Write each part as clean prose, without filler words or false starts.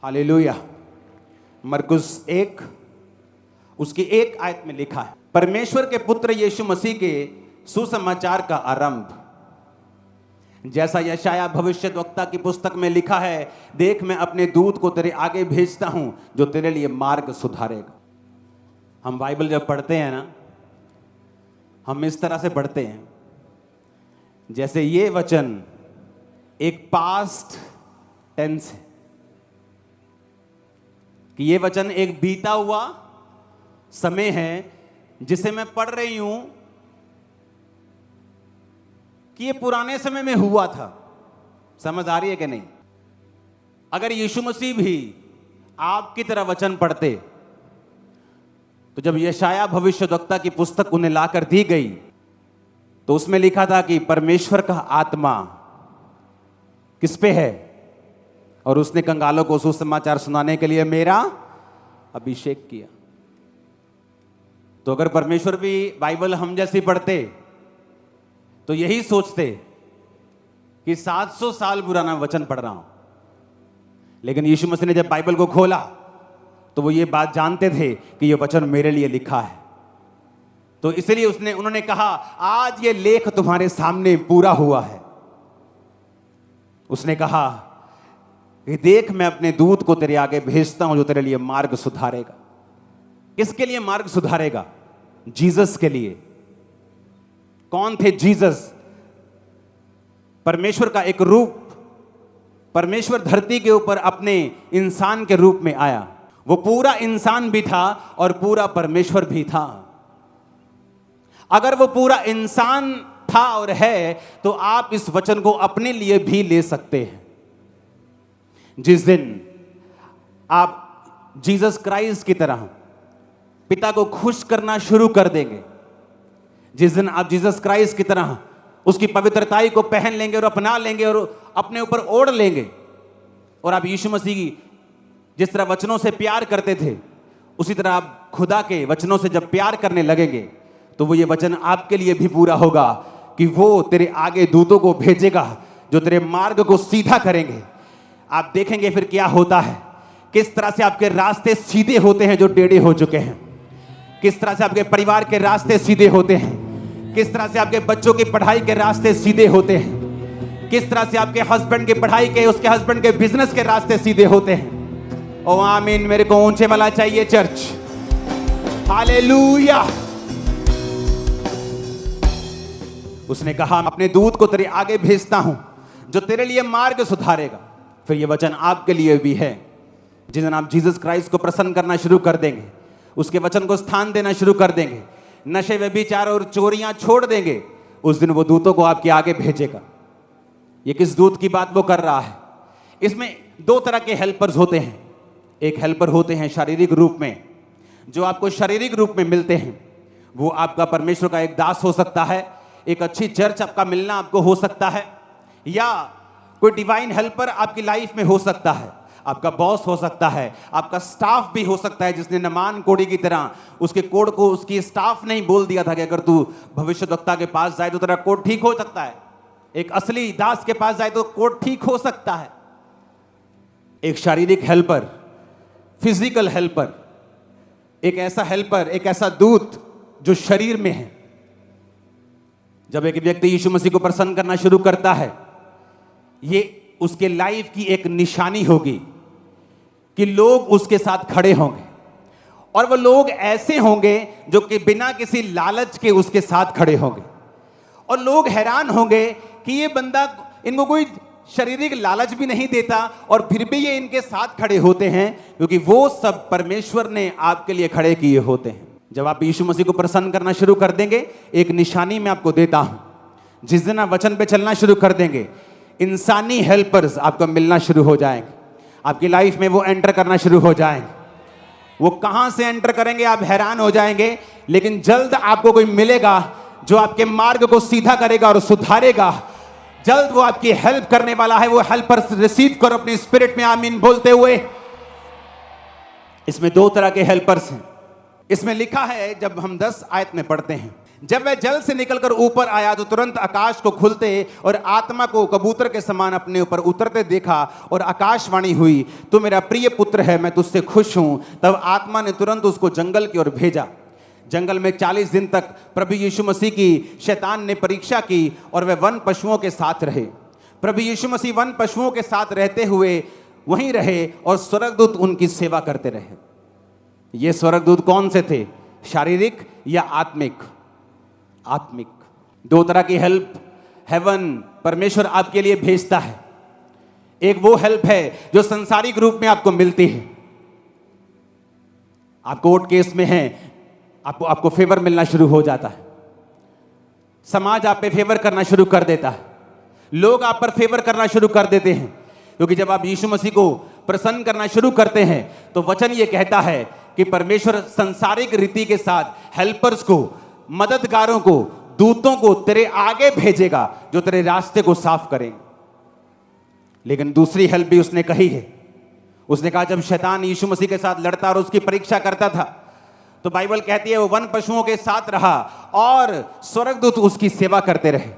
Hallelujah. मरकुस 1 उसकी 1 आयत में लिखा है, परमेश्वर के पुत्र यीशु मसीह के सुसमाचार का आरंभ, जैसा यशाया भविष्यद्वक्ता की पुस्तक में लिखा है, देख मैं अपने दूत को तेरे आगे भेजता हूं जो तेरे लिए मार्ग सुधारेगा। हम बाइबल जब पढ़ते हैं ना, हम इस तरह से पढ़ते हैं जैसे ये वचन एक पास्ट टेंस है, कि ये वचन एक बीता हुआ समय है जिसे मैं पढ़ रही हूं कि ये पुराने समय में हुआ था। समझ आ रही है कि नहीं? अगर यीशु मसीह भी आपकी तरह वचन पढ़ते तो जब यशाया भविष्यद्वक्ता की पुस्तक उन्हें लाकर दी गई तो उसमें लिखा था कि परमेश्वर का आत्मा किस पे है, और उसने कंगालों को सुसमाचार सुनाने के लिए मेरा अभिषेक किया। तो अगर परमेश्वर भी बाइबल हम जैसी पढ़ते तो यही सोचते कि 700 साल पुराना वचन पढ़ रहा हूं, लेकिन यीशु मसीह ने जब बाइबल को खोला तो वो ये बात जानते थे कि ये वचन मेरे लिए लिखा है। तो इसलिए उन्होंने कहा, आज ये लेख तुम्हारे सामने पूरा हुआ है। उसने कहा कि देख मैं अपने दूत को तेरे आगे भेजता हूं जो तेरे लिए मार्ग सुधारेगा। किसके लिए मार्ग सुधारेगा? जीसस के लिए। कौन थे जीसस? परमेश्वर का एक रूप। परमेश्वर धरती के ऊपर अपने इंसान के रूप में आया। वो पूरा इंसान भी था और पूरा परमेश्वर भी था। अगर वो पूरा इंसान था और है तो आप इस वचन को अपने लिए भी ले सकते हैं। जिस दिन आप जीसस क्राइस्ट की तरह पिता को खुश करना शुरू कर देंगे, जिस दिन आप जीसस क्राइस्ट की तरह उसकी पवित्रताई को पहन लेंगे और अपना लेंगे और अपने ऊपर ओढ़ लेंगे, और आप यीशु मसीह की जिस तरह वचनों से प्यार करते थे उसी तरह आप खुदा के वचनों से जब प्यार करने लगेंगे तो वो ये वचन आपके लिए भी पूरा होगा कि वो तेरे आगे दूतों को भेजेगा जो तेरे मार्ग को सीधा करेंगे। आप देखेंगे फिर क्या होता है, किस तरह से आपके रास्ते सीधे होते हैं जो टेढ़े हो चुके हैं, किस तरह से आपके परिवार के रास्ते सीधे होते हैं, किस तरह से आपके बच्चों की पढ़ाई के रास्ते सीधे होते हैं, किस तरह से आपके हस्बैंड की पढ़ाई के, उसके हस्बैंड के बिजनेस के रास्ते सीधे होते हैं। ओ आमीन। मेरे को ऊंचे वाला चाहिए चर्च। हालेलुया। उसने कहा, अपने दूत को तेरे आगे भेजता हूं जो तेरे लिए मार्ग सुधारेगा। फिर यह वचन आपके लिए भी है। जिस दिन आप जीसस क्राइस्ट को प्रसन्न करना शुरू कर देंगे, उसके वचन को स्थान देना शुरू कर देंगे, नशे व्यभिचार और चोरियां छोड़ देंगे, उस दिन वो दूतों को आपके आगे भेजेगा। ये किस दूत की बात वो कर रहा है? इसमें 2 तरह के हेल्पर्स होते हैं। एक हेल्पर होते हैं शारीरिक रूप में, जो आपको शारीरिक रूप में मिलते हैं। वो आपका परमेश्वर का एक दास हो सकता है, एक अच्छी चर्च आपका मिलना आपको हो सकता है, या कोई डिवाइन हेल्पर आपकी लाइफ में हो सकता है। आपका बॉस हो सकता है, आपका स्टाफ भी हो सकता है, जिसने नमान कोड़ी की तरह उसके कोड को उसकी स्टाफ ने ही बोल दिया था कि अगर तू भविष्यद्वक्ता के पास जाए तो तेरा कोड ठीक हो सकता है। एक असली दास के पास जाए तो कोड ठीक हो सकता है। एक शारीरिक हेल्पर, फिजिकल हेल्पर, एक ऐसा हेल्पर, एक ऐसा दूत जो शरीर में है। जब एक व्यक्ति यीशु मसीह को प्रसन्न करना शुरू करता है, ये उसके लाइफ की एक निशानी होगी कि लोग उसके साथ खड़े होंगे, और वो लोग ऐसे होंगे जो कि बिना किसी लालच के उसके साथ खड़े होंगे, और लोग हैरान होंगे कि ये बंदा इनको कोई शारीरिक लालच भी नहीं देता और फिर भी ये इनके साथ खड़े होते हैं, क्योंकि वो सब परमेश्वर ने आपके लिए खड़े किए होते हैं। जब आप यीशु मसीह को प्रसन्न करना शुरू कर देंगे, एक निशानी मैं आपको देता हूं। जिस दिन आप वचन पे चलना शुरू कर देंगे, इंसानी हेल्पर्स आपको मिलना शुरू हो जाएंगे, आपकी लाइफ में वो एंटर करना शुरू हो जाएंगे। वो कहां से एंटर करेंगे आप हैरान हो जाएंगे, लेकिन जल्द आपको कोई मिलेगा जो आपके मार्ग को सीधा करेगा और सुधारेगा। जल्द वो आपकी हेल्प करने वाला है। वो हेल्पर्स रिसीव करो अपनी स्पिरिट में आमीन बोलते हुए। इसमें 2 तरह के हेल्पर्स हैं। इसमें लिखा है, जब हम 10 आयत में पढ़ते हैं, जब वह जल से निकलकर ऊपर आया तो तुरंत आकाश को खुलते और आत्मा को कबूतर के समान अपने ऊपर उतरते देखा, और आकाशवाणी हुई, तू मेरा प्रिय पुत्र है, मैं तुझसे खुश हूं। तब आत्मा ने तुरंत उसको जंगल की ओर भेजा। जंगल में 40 दिन तक प्रभु यीशु मसीह की शैतान ने परीक्षा की और वे वन पशुओं के साथ रहे। प्रभु यीशु मसीह वन पशुओं के साथ रहते हुए वहीं रहे और स्वर्गदूत उनकी सेवा करते रहे। ये स्वर्गदूत कौन से थे? शारीरिक या आत्मिक? आत्मिक। दो तरह की हेल्प हेवन परमेश्वर आपके लिए भेजता है। एक वो हेल्प है जो संसारिक रूप में आपको मिलती है। आप कोर्ट केस में हैं, आपको फेवर मिलना शुरू हो जाता है, समाज आप पे फेवर करना शुरू कर देता है, लोग आप पर फेवर करना शुरू कर देते हैं, क्योंकि जब आप यीशु मसीह को प्रसन्न करना शुरू करते हैं तो वचन ये कहता है कि परमेश्वर संसारिक रीति के साथ हेल्पर्स को, मददगारों को, दूतों को तेरे आगे भेजेगा जो तेरे रास्ते को साफ करेंगे। लेकिन दूसरी हेल्प भी उसने कही है। उसने कहा जब शैतान यीशु मसीह के साथ लड़ता और उसकी परीक्षा करता था तो बाइबल कहती है वो वन पशुओं के साथ रहा और स्वर्गदूत उसकी सेवा करते रहे।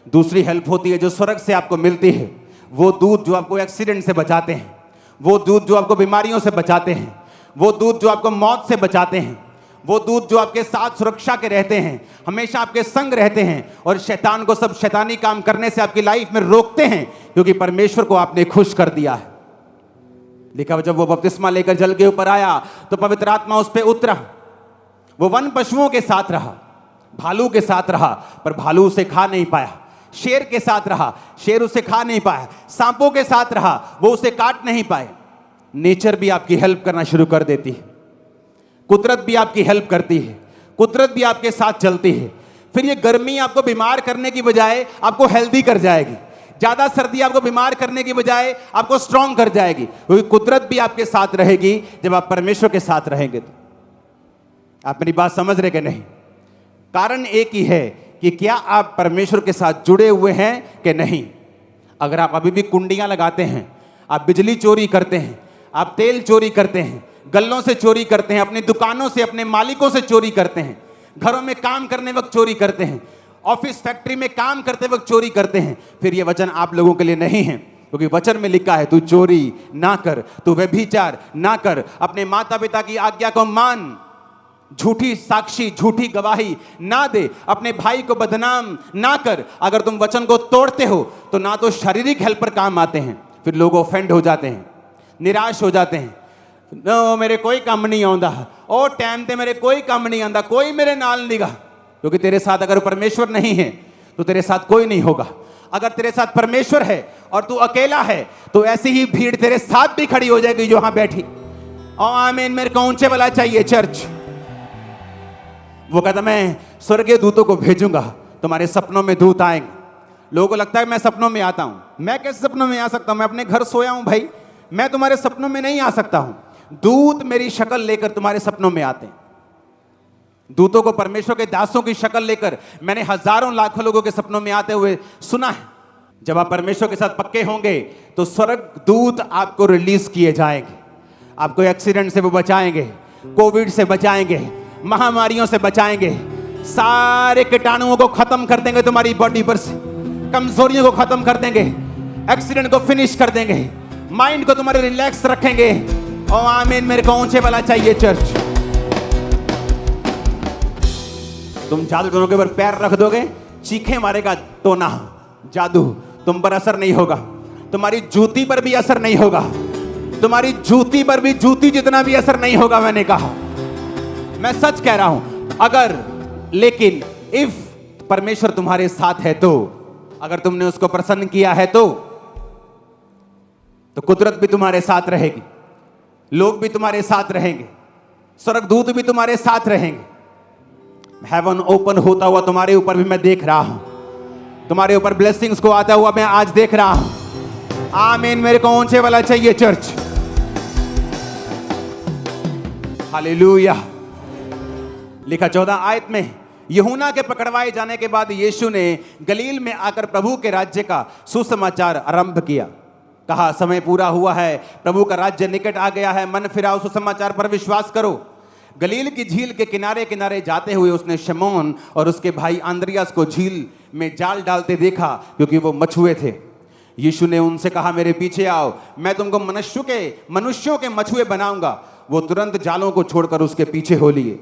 दूसरी हेल्प होती है जो स्वर्ग से आपको मिलती है, वो दूत जो आपको एक्सीडेंट से बचाते हैं, वो दूत जो आपको बीमारियों से बचाते हैं, वो दूत जो आपको मौत से बचाते हैं, वो दूत जो आपके साथ सुरक्षा के रहते हैं, हमेशा आपके संग रहते हैं और शैतान को सब शैतानी काम करने से आपकी लाइफ में रोकते हैं, क्योंकि परमेश्वर को आपने खुश कर दिया है। लिखा जब वो बपतिस्मा लेकर जल के ऊपर आया तो पवित्र आत्मा उस पर उतरा। वो वन पशुओं के साथ रहा, भालू के साथ रहा पर भालू उसे खा नहीं पाया, शेर के साथ रहा, शेर उसे खा नहीं पाया, सांपों के साथ रहा, वो उसे काट नहीं पाए। नेचर भी आपकी हेल्प करना शुरू कर देती है, कुदरत भी आपकी हेल्प करती है, कुदरत भी आपके साथ चलती है। फिर ये गर्मी आपको बीमार करने की बजाय आपको हेल्दी कर जाएगी, ज्यादा सर्दी आपको बीमार करने की बजाय आपको स्ट्रांग कर जाएगी, क्योंकि कुदरत भी आपके साथ रहेगी जब आप परमेश्वर के साथ रहेंगे। तो आप मेरी बात समझ रहे कि नहीं? कारण एक ही है कि क्या आप परमेश्वर के साथ जुड़े हुए हैं कि नहीं। अगर आप अभी भी कुंडियां लगाते हैं, आप बिजली चोरी करते हैं, आप तेल चोरी करते हैं, गल्लों से चोरी करते हैं, अपनी दुकानों से, अपने मालिकों से चोरी करते हैं, घरों में काम करने वक्त चोरी करते हैं, ऑफिस फैक्ट्री में काम करते वक्त चोरी करते हैं, फिर ये वचन आप लोगों के लिए नहीं है। क्योंकि वचन में लिखा है तू चोरी ना कर, तू व्यभिचार ना कर, अपने माता पिता की आज्ञा को मान, झूठी साक्षी, झूठी गवाही ना दे, अपने भाई को बदनाम ना कर। अगर तुम वचन को तोड़ते हो तो ना तो शारीरिक हेल्पर काम आते हैं, फिर लोग ऑफेंड हो जाते हैं, निराश हो जाते हैं। नो मेरे कोई काम नहीं आंदा, ओ टाइम ते मेरे कोई काम नहीं आंदा, कोई मेरे नाल निगा। क्योंकि तेरे साथ अगर परमेश्वर नहीं है तो तेरे साथ कोई नहीं होगा। अगर तेरे साथ परमेश्वर है और तू अकेला है तो ऐसी ही भीड़ तेरे साथ भी खड़ी हो जाएगी जो यहां बैठी। ओ आमीन। मेरे को ऊंचे वाला चाहिए चर्च। वो कहता मैं स्वर्गीय दूतों को भेजूंगा, तुम्हारे सपनों में दूत आएंगे। लोगों को लगता है मैं सपनों में आता हूं। मैं कैसे सपनों में आ सकता हूं? मैं अपने घर सोया हूं भाई, मैं तुम्हारे सपनों में नहीं आ सकता हूं। दूत मेरी शक्ल लेकर तुम्हारे सपनों में आते हैं। दूतों को परमेश्वर के दासों की शक्ल लेकर मैंने हजारों लाखों लोगों के सपनों में आते हुए सुना है। जब आप परमेश्वर के साथ पक्के होंगे तो स्वर्ग दूत आपको रिलीज किए जाएंगे, आपको एक्सीडेंट से वो बचाएंगे, कोविड से बचाएंगे, महामारियों से बचाएंगे, सारे कीटाणुओं को खत्म कर देंगे, तुम्हारी बॉडी पर से कमजोरियों को खत्म कर देंगे, एक्सीडेंट को फिनिश कर देंगे, माइंड को तुम्हारे रिलैक्स रखेंगे। ओ आमीन। मेरे को ऊंचे वाला चाहिए चर्च। तुम जादू टोनों के ऊपर पैर रख दोगे, चीखे मारेगा टोना, जादू तुम पर असर नहीं होगा, तुम्हारी जूती पर भी असर नहीं होगा, तुम्हारी जूती पर भी जूती जितना भी असर नहीं होगा। मैंने कहा, मैं सच कह रहा हूं। अगर लेकिन इफ परमेश्वर तुम्हारे साथ है तो, अगर तुमने उसको प्रसन्न किया है तो कुदरत भी तुम्हारे साथ रहेगी, लोग भी तुम्हारे साथ रहेंगे, स्वर्गदूत भी तुम्हारे साथ रहेंगे। हेवन ओपन होता हुआ तुम्हारे ऊपर भी मैं देख रहा हूं, तुम्हारे ऊपर ब्लेसिंग्स को आता हुआ मैं आज देख रहा हूं। आमीन। मेरे को ऊंचे वाला चाहिए चर्च। हालेलुया। लिखा 14 आयत में, यूहन्ना के पकड़वाए जाने के बाद यीशु ने गलील में आकर प्रभु के राज्य का सुसमाचार आरंभ किया। कहा समय पूरा हुआ है, प्रभु का राज्य निकट आ गया है, मन फिराओ, सुसमाचार पर विश्वास करो। गलील की झील के किनारे किनारे जाते हुए उसने शमौन और उसके भाई आंद्रियास को झील में जाल डालते देखा, क्योंकि वो मछुए थे। यीशु ने उनसे कहा, मेरे पीछे आओ, मैं तुमको मनुष्यों के मछुए बनाऊंगा। वो तुरंत जालों को छोड़कर उसके पीछे हो लिए।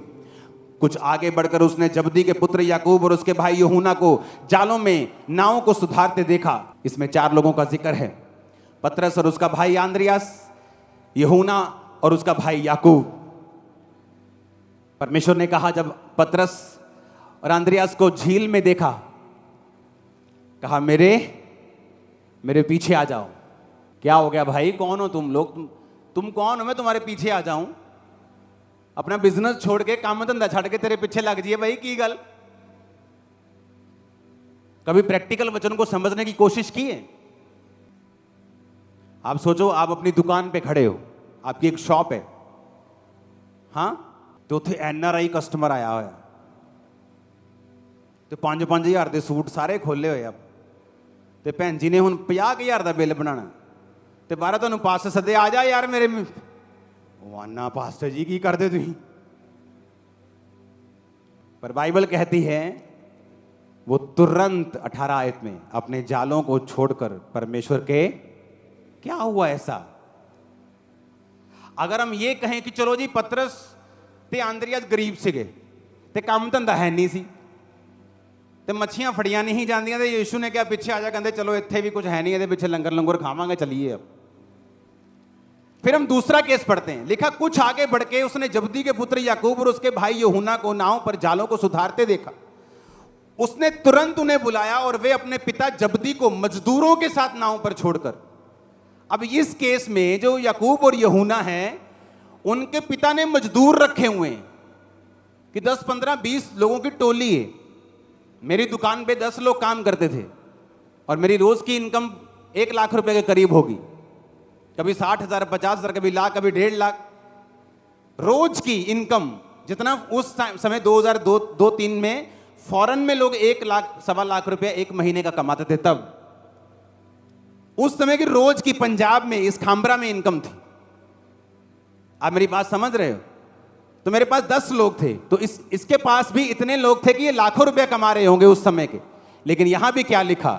कुछ आगे बढ़कर उसने जब्दी के पुत्र याकूब और उसके भाई यूहन्ना को जालों में नावों को सुधारते देखा। इसमें 4 लोगों का जिक्र है, पतरस और उसका भाई आंद्रियास, यूहन्ना और उसका भाई याकूब। परमेश्वर ने कहा, जब पतरस और आंद्रियास को झील में देखा, कहा, मेरे पीछे आ जाओ। क्या हो गया भाई, कौन हो तुम लोग? तुम कौन हो, मैं तुम्हारे पीछे आ जाऊं? अपना बिजनेस छोड़ के, काम धंधा छड़ के तेरे पीछे लग जाइए भाई, की गल? कभी प्रैक्टिकल वचन को समझने की कोशिश की है? आप सोचो, आप अपनी दुकान पे खड़े हो, आपकी एक शॉप है, हाँ, तो थे NRI कस्टमर आया होया, तो 5-5 हज़ार के सूट सारे खोले हुए। अब तो भैन जी ने हुण 50,000 का बिल बनाना, तो बाहर तुहानूं पास सदे, आ जा यार मेरे। वाना पास्टर जी की करते तुसीं? पर बाइबल कहती है, वो तुरंत 18 आयत में अपने जालों को छोड़कर परमेश्वर के, क्या हुआ ऐसा? अगर हम ये कहें कि चलो जी पतरस ते आंद्रियास गरीब सीगे ते काम धंधा है नहीं सी, ते मच्छियां फड़ियां नहीं जांदियां, ते यीशु ने क्या पीछे आ जा, कहते चलो इत्थे भी कुछ है नहीं, ये पीछे लंगर लंगर खावांगे, चलिए। अब फिर हम दूसरा केस पढ़ते हैं, लिखा, कुछ आगे बढ़ के उसने जब्दी के पुत्र याकूब और उसके भाई यूहन्ना को नाव पर जालों को सुधारते देखा। उसने तुरंत उन्हें बुलाया और वे अपने पिता जब्दी को मजदूरों के साथ नाव पर छोड़कर, अब इस केस में जो याकूब और यूहन्ना हैं, उनके पिता ने मजदूर रखे हुए हैं कि 10, 15, 20 लोगों की टोली है। मेरी दुकान पे 10 लोग काम करते थे और मेरी रोज की इनकम 1 लाख रुपए के करीब होगी, कभी 60,000, 50,000, कभी लाख, कभी 1.5 लाख रोज की इनकम। जितना उस समय 2002-3 में फॉरेन में लोग 1 लाख, 1.25 लाख रुपया 1 महीने का कमाते थे, तब उस समय की रोज की पंजाब में, इस खाम्बरा में इनकम थी। आप मेरी बात समझ रहे हो? तो मेरे पास 10 लोग थे, तो इसके पास भी इतने लोग थे कि ये लाखों रुपया कमा रहे होंगे उस समय के। लेकिन यहां भी क्या लिखा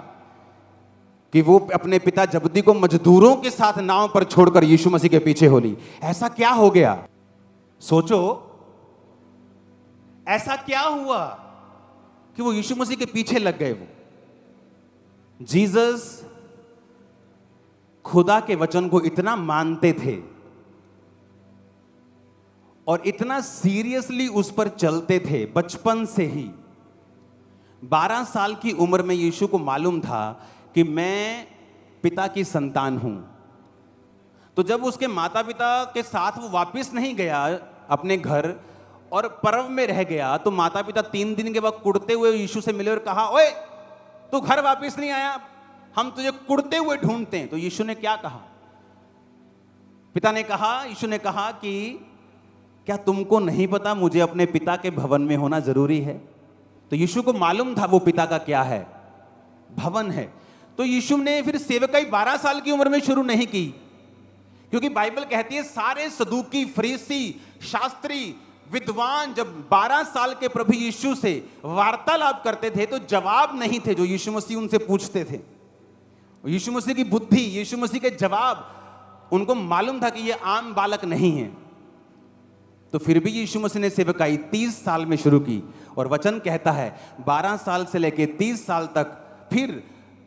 कि वो अपने पिता जब्दी को मजदूरों के साथ नाव पर छोड़कर यीशु मसीह के पीछे हो ली। ऐसा क्या हो गया? सोचो, ऐसा क्या हुआ कि वो यीशु मसीह के पीछे लग गए? वो जीसस खुदा के वचन को इतना मानते थे और इतना सीरियसली उस पर चलते थे बचपन से ही। 12 साल की उम्र में यीशु को मालूम था कि मैं पिता की संतान हूं। तो जब उसके माता पिता के साथ वो वापस नहीं गया अपने घर और पर्व में रह गया, तो माता पिता 3 दिन के बाद कुड़ते हुए यीशु से मिले और कहा, ओए तू घर वापस नहीं आया, हम तुझे कुड़ते हुए ढूंढते हैं। तो यीशु ने क्या कहा? यीशु ने कहा कि क्या तुमको नहीं पता मुझे अपने पिता के भवन में होना जरूरी है? तो यीशु को मालूम था वो पिता का क्या है, भवन है। तो यीशु ने फिर सेवकाई 12 साल की उम्र में शुरू नहीं की, क्योंकि बाइबल कहती है सारे सदूकी, फरीसी, शास्त्री, विद्वान जब 12 साल के प्रभु यीशु से वार्तालाप करते थे तो जवाब नहीं थे जो यीशु मसीह उनसे पूछते थे। यीशु मसीह की बुद्धि, यीशु मसीह के जवाब, उनको मालूम था कि ये आम बालक नहीं है। तो फिर भी यीशु मसीह ने सेवकाई 30 साल में शुरू की, और वचन कहता है 12 साल से लेकर 30 साल तक फिर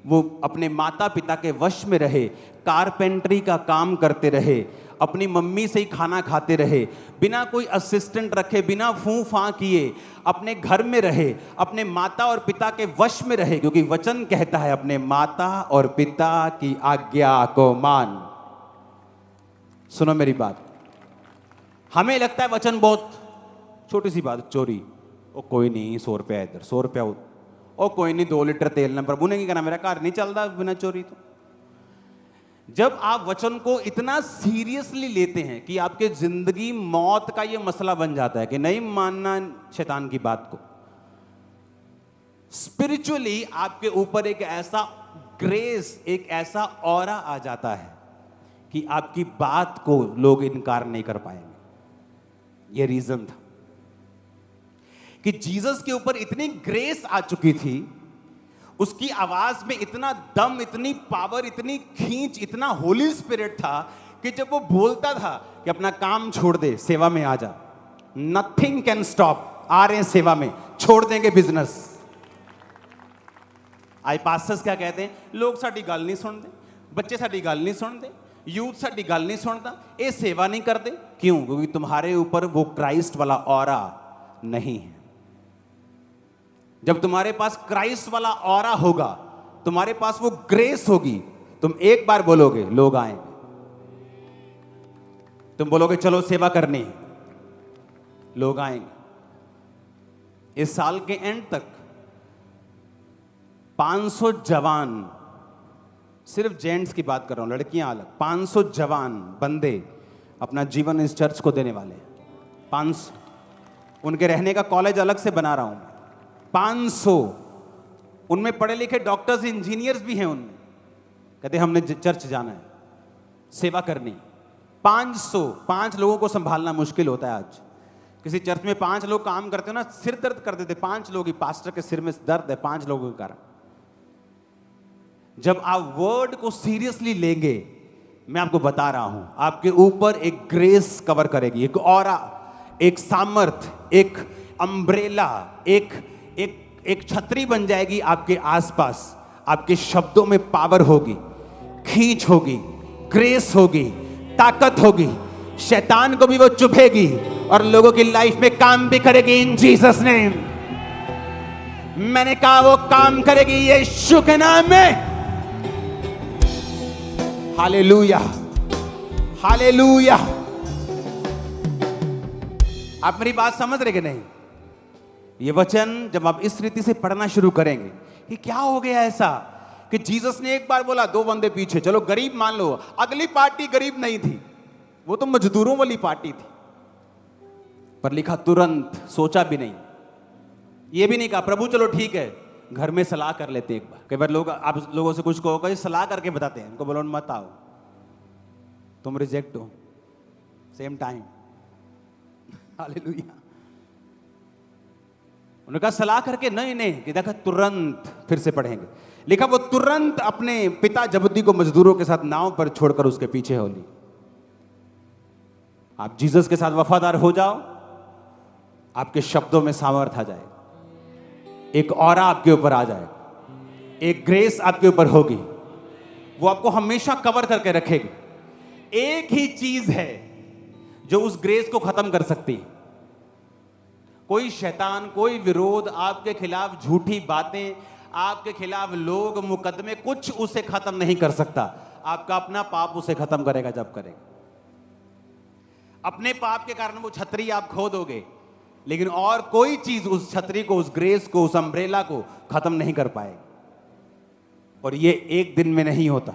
वो अपने माता पिता के वश में रहे, कारपेंटरी का काम करते रहे, अपनी मम्मी से ही खाना खाते रहे, बिना कोई असिस्टेंट रखे, बिना फूं फां किए अपने घर में रहे, अपने माता और पिता के वश में रहे, क्योंकि वचन कहता है अपने माता और पिता की आज्ञा को मान। सुनो मेरी बात, हमें लगता है वचन बहुत छोटी सी बात, चोरी, ओ कोई नहीं 100 रुपया इधर, 100 रुपया उधर, ओ कोई नहीं 2 लीटर तेल ना, प्रभु ने क्या कहना, मेरा घर नहीं चलता बिना चोरी। तो जब आप वचन को इतना सीरियसली लेते हैं कि आपके जिंदगी मौत का यह मसला बन जाता है कि नहीं मानना शैतान की बात को, स्पिरिचुअली आपके ऊपर एक ऐसा ग्रेस, एक ऐसा ऑरा आ जाता है कि आपकी बात को लोग इनकार नहीं कर पाएंगे। यह रीजन था। कि जीसस के ऊपर इतनी ग्रेस आ चुकी थी, उसकी आवाज में इतना दम, इतनी पावर, इतनी खींच, इतना होली स्पिरिट था कि जब वो बोलता था कि अपना काम छोड़ दे, सेवा में आ जा, नथिंग कैन स्टॉप। आ रहे हैं सेवा में, छोड़ देंगे बिजनेस। आई पास्टर्स क्या कहते हैं, लोग साडी गल नहीं सुनते, बच्चे साडी गल नहीं सुनते, यूथ साडी गल नहीं सुनता, ये सेवा नहीं करते। क्यों? क्योंकि तुम्हारे ऊपर वो क्राइस्ट वाला ऑरा नहीं है। जब तुम्हारे पास क्राइस्ट वाला ऑरा होगा, तुम्हारे पास वो ग्रेस होगी, तुम एक बार बोलोगे, लोग आएंगे। तुम बोलोगे चलो सेवा करनी, लोग आएंगे। इस साल के एंड तक 500 जवान, सिर्फ जेंट्स की बात कर रहा हूं, लड़कियां अलग, 500 जवान बंदे अपना जीवन इस चर्च को देने वाले हैं। 500, उनके रहने का कॉलेज अलग से बना रहा हूं। 500, उनमें पढ़े लिखे डॉक्टर्स, इंजीनियर्स भी हैं उनमें। कहते हमने चर्च जाना है, सेवा करनी। 500, 5 लोगों को संभालना मुश्किल होता है आज। किसी चर्च में 5 लोग काम करते हो ना, सिर दर्द कर देते। 5 लोग ही, पास्टर के सिर में दर्द है 5 लोगों के कारण। जब आप वर्ड को सीरियसली लेंगे, मैं आपको बता रहा हूं, आपके ऊपर एक ग्रेस कवर करेगी, एक ऑरा, एक सामर्थ, एक अम्ब्रेला, एक छतरी बन जाएगी आपके आसपास। आपके शब्दों में पावर होगी, खींच होगी, ग्रेस होगी, ताकत होगी। शैतान को भी वो चुभेगी और लोगों की लाइफ में काम भी करेगी इन जीसस नेम। मैंने कहा वो काम करेगी यीशु के नाम में। Hallelujah, hallelujah. आप मेरी बात समझ रहे कि नहीं? ये वचन जब आप इस रीति से पढ़ना शुरू करेंगे कि क्या हो गया ऐसा कि जीसस ने एक बार बोला, 2 बंदे पीछे, चलो गरीब मान लो। अगली पार्टी गरीब नहीं थी, वो तो मजदूरों वाली पार्टी थी। पर लिखा तुरंत, सोचा भी नहीं, ये भी नहीं कहा प्रभु चलो ठीक है, घर में सलाह कर लेते एक बार। कई बार लोग, आप लोगों से कुछ कहोगे, सलाह करके बताते हैं। उनको बोलो मत आओ, तुम रिजेक्ट हो, सेम टाइम। हालेलुया। उन्होंने कहा सलाह करके, नहीं कि देखा तुरंत। फिर से पढ़ेंगे, लिखा वो तुरंत अपने पिता जबदी को मजदूरों के साथ नाव पर छोड़कर उसके पीछे हो ली। आप जीसस के साथ वफादार हो जाओ, आपके शब्दों में सामर्थ आ जाए, एक ऑरा आपके ऊपर आ जाए, एक ग्रेस आपके ऊपर होगी, वो आपको हमेशा कवर करके रखेगी। एक ही चीज है जो उस ग्रेस को खत्म कर सकती है। कोई शैतान, कोई विरोध, आपके खिलाफ झूठी बातें, आपके खिलाफ लोग, मुकदमे, कुछ उसे खत्म नहीं कर सकता। आपका अपना पाप उसे खत्म करेगा जब करेगा। अपने पाप के कारण वो छतरी आप खो दोगे, लेकिन और कोई चीज उस छतरी को, उस ग्रेस को, उस अम्ब्रेला को खत्म नहीं कर पाएगी। और ये एक दिन में नहीं होता,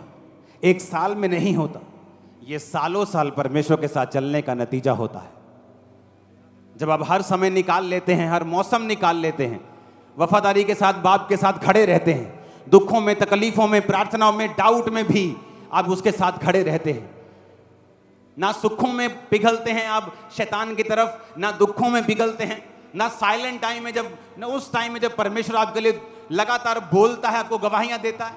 एक साल में नहीं होता, ये सालों साल परमेश्वर के साथ चलने का नतीजा होता है। जब आप हर समय निकाल लेते हैं, हर मौसम निकाल लेते हैं, वफादारी के साथ बाप के साथ खड़े रहते हैं, दुखों में, तकलीफों में, प्रार्थनाओं में, डाउट में भी आप उसके साथ खड़े रहते हैं। ना सुखों में पिघलते हैं आप शैतान की तरफ, ना दुखों में पिघलते हैं, ना साइलेंट टाइम में, जब ना उस टाइम में जब परमेश्वर आपके लिए लगातार बोलता है, आपको गवाहियां देता है।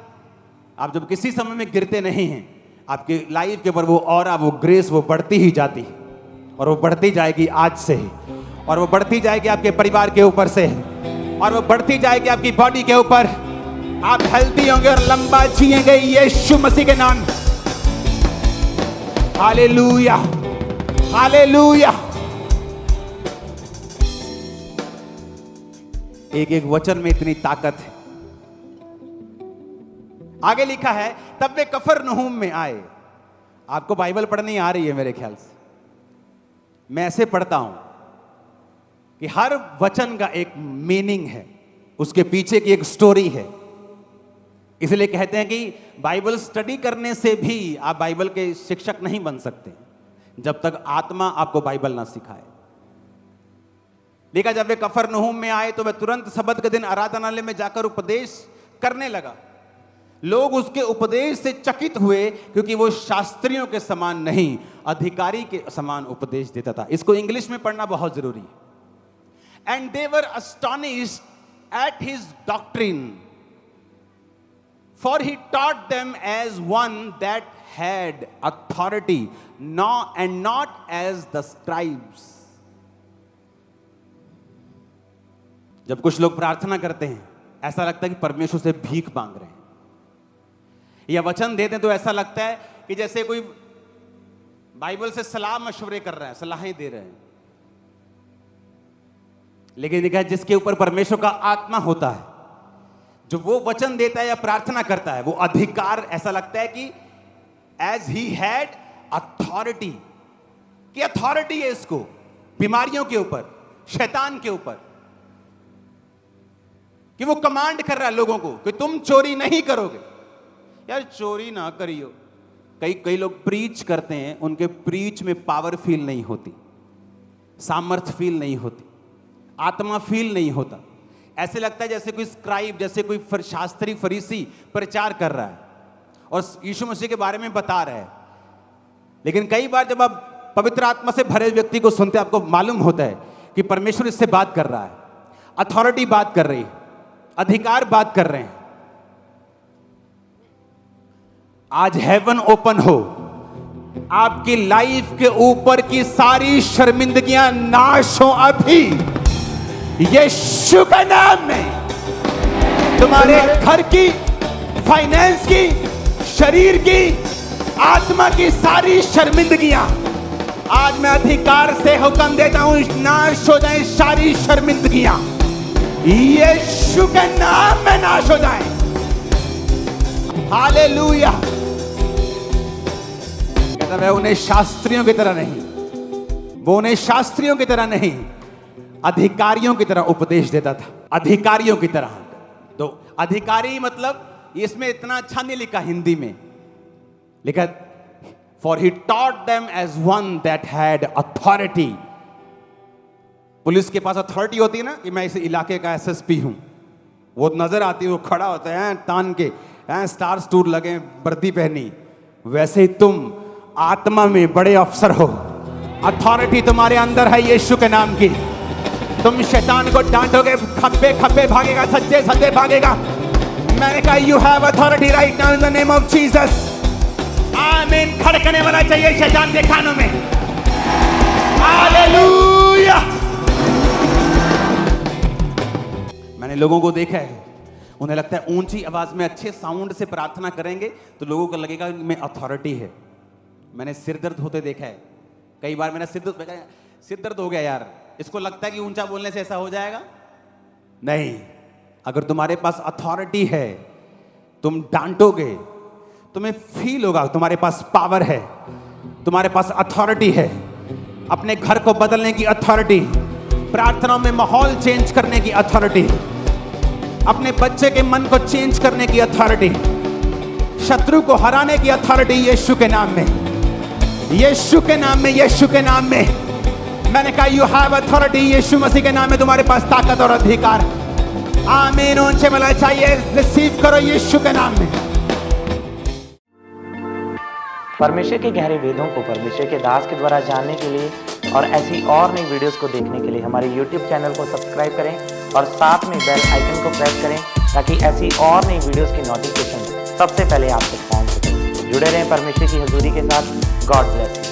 आप जब किसी समय में गिरते नहीं हैं, आपकी लाइफ के ऊपर वो ऑरा, वो ग्रेस, वो बढ़ती ही जाती है। और वो बढ़ती जाएगी आज से ही, और वो बढ़ती जाएगी आपके परिवार के ऊपर से, और वो बढ़ती जाएगी आपकी बॉडी के ऊपर। आप हेल्दी होंगे और लंबा जिएंगे यीशु मसीह के नाम। Hallelujah, hallelujah. एक एक वचन में इतनी ताकत है। आगे लिखा है, तब वे कफरनहूम में आए। आपको बाइबल पढ़नी आ रही है मेरे ख्याल से। मैं ऐसे पढ़ता हूं कि हर वचन का एक मीनिंग है, उसके पीछे की एक स्टोरी है। इसलिए कहते हैं कि बाइबल स्टडी करने से भी आप बाइबल के शिक्षक नहीं बन सकते जब तक आत्मा आपको बाइबल ना सिखाए। देखा, जब वे कफरनहूम में आए तो वह तुरंत सबत के दिन आराधनालय में जाकर उपदेश करने लगा। लोग उसके उपदेश से चकित हुए, क्योंकि वो शास्त्रियों के समान नहीं, अधिकारी के समान उपदेश देता था। इसको इंग्लिश में पढ़ना बहुत जरूरी है। and they were astonished at his doctrine, for he taught them as one that had authority, and not as the scribes. जब कुछ लोग प्रार्थना करते हैं, ऐसा लगता है कि परमेश्वर से भीख मांग रहे हैं, या वचन देते हैं तो ऐसा लगता है कि जैसे कोई बाइबल से सलाह मशवरे कर रहा है, सलाहें दे रहे हैं। लेकिन देखा, जिसके ऊपर परमेश्वर का आत्मा होता है, जो वो वचन देता है या प्रार्थना करता है, वो अधिकार, ऐसा लगता है कि एज ही हैड अथॉरिटी, कि अथॉरिटी है इसको बीमारियों के ऊपर, शैतान के ऊपर, कि वो कमांड कर रहा है लोगों को कि तुम चोरी नहीं करोगे। यार चोरी ना करियो। कई लोग प्रीच करते हैं, उनके प्रीच में पावर फील नहीं होती, सामर्थ फील नहीं होती, आत्मा फील नहीं होता। ऐसे लगता है जैसे कोई स्क्राइब, जैसे कोई शास्त्री फरीसी प्रचार कर रहा है और यीशु मसीह के बारे में बता रहा है। लेकिन कई बार जब आप पवित्र आत्मा से भरे व्यक्ति को सुनते हैं, आपको मालूम होता है कि परमेश्वर इससे बात कर रहा है, अथॉरिटी बात कर रही है, अधिकार बात कर रहे हैं। आज हेवन ओपन हो, आपकी लाइफ के ऊपर की सारी शर्मिंदगियां नाश हो अभी यीशु के नाम में। तुम्हारे घर की, फाइनेंस की, शरीर की, आत्मा की सारी शर्मिंदगियां आज मैं अधिकार से हुक्म देता हूं, नाश हो जाए सारी शर्मिंदगियां, यीशु के नाम में नाश हो जाए। हालेलुया। कहता मैं उन्हें शास्त्रियों की तरह नहीं, वो उन्हें शास्त्रियों की तरह नहीं, अधिकारियों की तरह उपदेश देता था। अधिकारियों की तरह। तो अधिकारी मतलब, इसमें इतना अच्छा नहीं लिखा हिंदी में, लिखा for he taught them as one that had authority. Police के पास अथॉरिटी होती है ना, कि मैं इस इलाके का एसएसपी हूं, वो नजर आती है, वो खड़ा होता है तान के, स्टार स्टूर लगे, वर्दी पहनी। वैसे ही तुम आत्मा में बड़े अफसर हो, अथॉरिटी तुम्हारे अंदर है यीशु के नाम की। तुम शैतान को डांटोगे, खब्बे खब्बे भागेगा, सज्जे सज्जे भागेगा। मैंने कहा you have authority right now in the name of Jesus. आमीन। खड़कने वाला चाहिए शैतान के कानों में। हालेलुया। मैंने लोगों को देखा है, उन्हें लगता है ऊंची आवाज में अच्छे साउंड से प्रार्थना करेंगे तो लोगों को लगेगा में अथॉरिटी है। मैंने सिर दर्द होते देखा है, कई बार मेरा सिर दर्द हो गया यार, इसको लगता है कि ऊंचा बोलने से ऐसा हो जाएगा। नहीं, अगर तुम्हारे पास अथॉरिटी है, तुम डांटोगे, तुम्हें फील होगा तुम्हारे पास पावर है, तुम्हारे पास अथॉरिटी है। अपने घर को बदलने की अथॉरिटी, प्रार्थनाओं में माहौल चेंज करने की अथॉरिटी, अपने बच्चे के मन को चेंज करने की अथॉरिटी, शत्रु को हराने की अथॉरिटी यीशु के नाम में, यीशु के नाम में, यीशु के नाम में। मैंने कहा यू हैव अथॉरिटी, यीशु मसीह के नाम में तुम्हारे पास ताकत और अधिकार। आमीन। ऊंचे मिला चाहिए, रिसीव करो यीशु के नाम में। परमेश्वर के गहरे वेदों को परमेश्वर के दास के द्वारा जानने के लिए और ऐसी और नई वीडियोस को देखने के लिए हमारे YouTube चैनल को सब्सक्राइब करें और साथ में बेल आइकन को प्रेस करें, ताकि ऐसी और नई वीडियोस की नोटिफिकेशन सबसे पहले आप तक पहुंच सके। जुड़े रहें परमेश्वर की हजूरी के साथ। God bless.